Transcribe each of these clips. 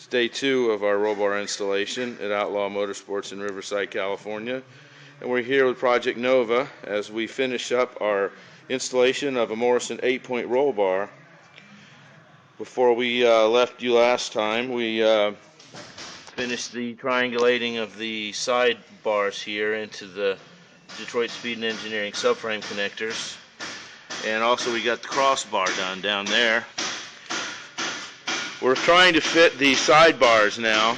It's day 2 of our Rollbar installation at Outlaw Motorsports in Riverside, California. And we're here with Project Nova as we finish up our installation of a Morrison 8-point rollbar. Before we left you last time, we finished the triangulating of the side bars here into the Detroit Speed and Engineering subframe connectors. And also we got the crossbar done down there. We're trying to fit the sidebars now,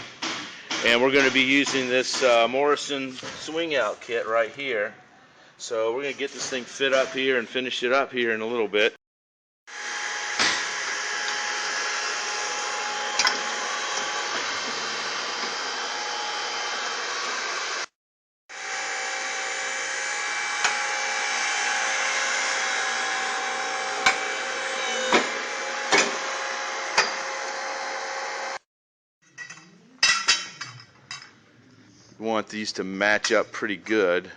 and we're going to be using this Morrison swing out kit right here. So we're going to get this thing fit up here and finish it up here in a little bit. We want these to match up pretty good.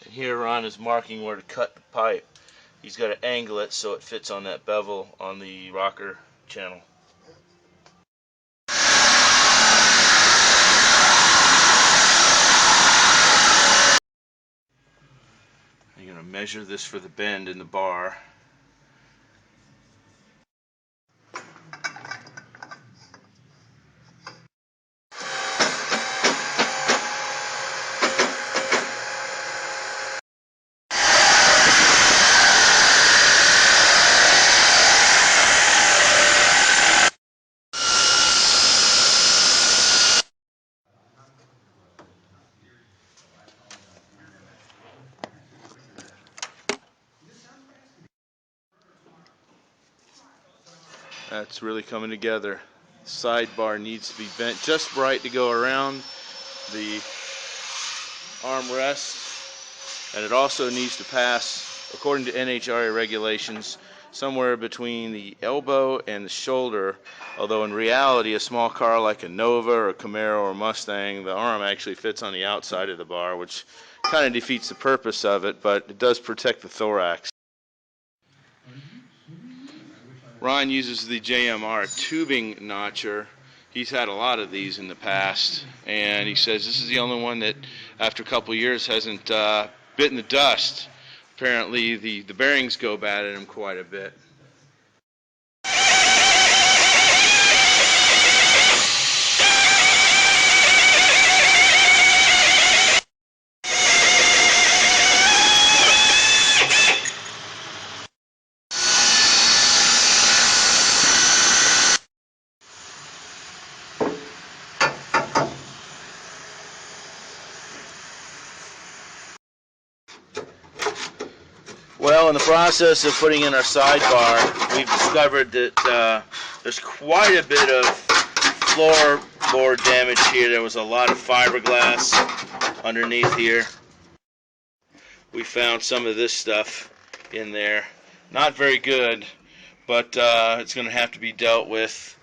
And here Ron is marking where to cut the pipe. He's got to angle it so it fits on that bevel on the rocker channel. I'm going to measure this for the bend in the bar. That's really coming together. Sidebar needs to be bent just right to go around the armrest, and it also needs to pass, according to NHRA regulations, somewhere between the elbow and the shoulder. Although in reality, a small car like a Nova or a Camaro or Mustang, the arm actually fits on the outside of the bar, which kind of defeats the purpose of it, but it does protect the thorax. Ron uses the JMR tubing notcher. He's had a lot of these in the past, and he says this is the only one that, after a couple of years, hasn't bitten the dust. Apparently, the bearings go bad at him quite a bit. Well, in the process of putting in our sidebar, we've discovered that there's quite a bit of floorboard damage here. There was a lot of fiberglass underneath here. We found some of this stuff in there. Not very good, but it's going to have to be dealt with.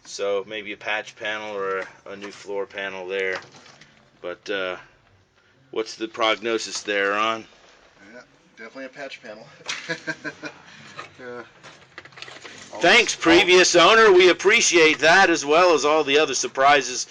So maybe a patch panel or a new floor panel there. But what's the prognosis there, Ron? Yeah, definitely a patch panel. Thanks, previous owner. We appreciate that as well as all the other surprises.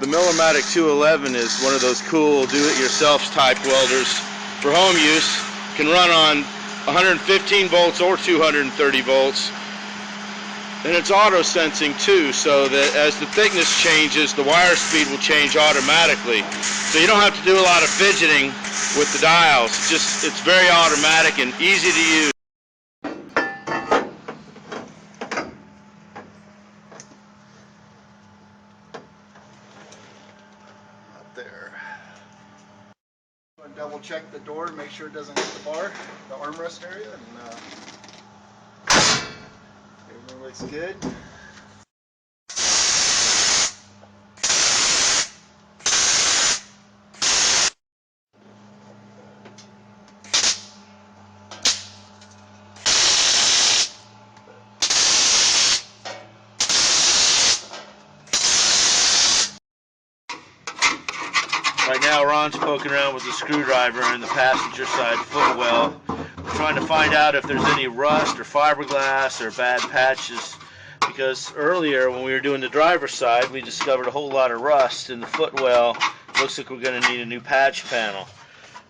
The Millermatic 211 is one of those cool do-it-yourself type welders for home use. Can run on 115 volts or 230 volts. And it's auto sensing too, so that as the thickness changes, the wire speed will change automatically. So you don't have to do a lot of fidgeting with the dials. It's very automatic and easy to use. Up there. Double check the door, make sure it doesn't hit the bar, the armrest area, and everything looks good. Right now Ron's poking around with a screwdriver in the passenger side footwell. We're trying to find out if there's any rust or fiberglass or bad patches, because earlier when we were doing the driver's side we discovered a whole lot of rust in the footwell. Looks like we're going to need a new patch panel.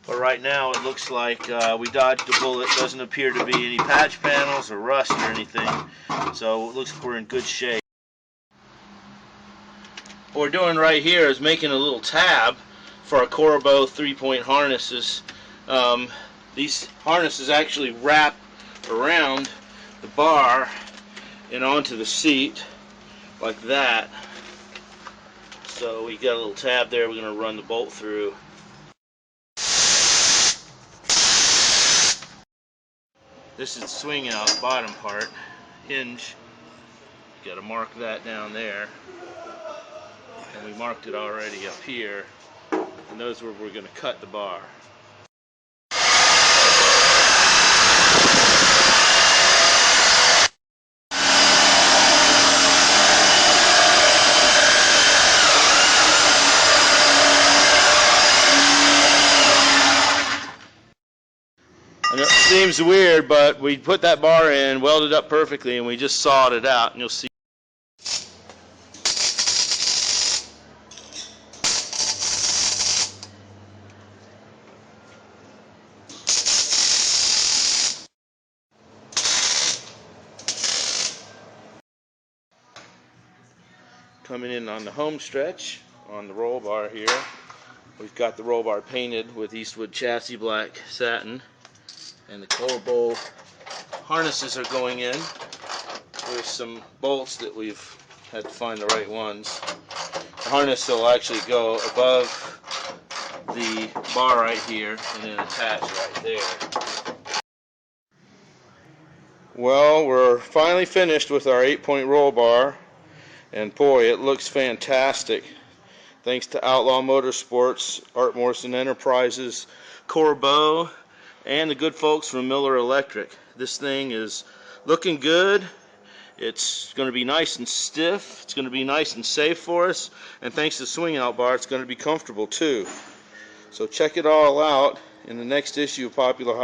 But right now it looks like we dodged a bullet. Doesn't appear to be any patch panels or rust or anything. So it looks like we're in good shape. What we're doing right here is making a little tab for our Corbeau 3-point harnesses. These harnesses actually wrap around the bar and onto the seat like that. So we got a little tab there we're going to run the bolt through. This is the swing out bottom part, hinge. Got to mark that down there. And we marked it already up here. And those where we're going to cut the bar. And it seems weird, but we put that bar in, welded up perfectly, and we just sawed it out, and you'll see. Coming in on the home stretch on the roll bar here, we've got the roll bar painted with Eastwood chassis black satin, and the Corbeau harnesses are going in with some bolts that we've had to find the right ones. The harness will actually go above the bar right here and then attach right there. Well, we're finally finished with our 8-point roll bar. And boy, it looks fantastic. Thanks to Outlaw Motorsports, Art Morrison Enterprises, Corbeau, and the good folks from Miller Electric. This thing is looking good. It's going to be nice and stiff. It's going to be nice and safe for us. And thanks to the swing out bar, it's going to be comfortable too. So check it all out in the next issue of Popular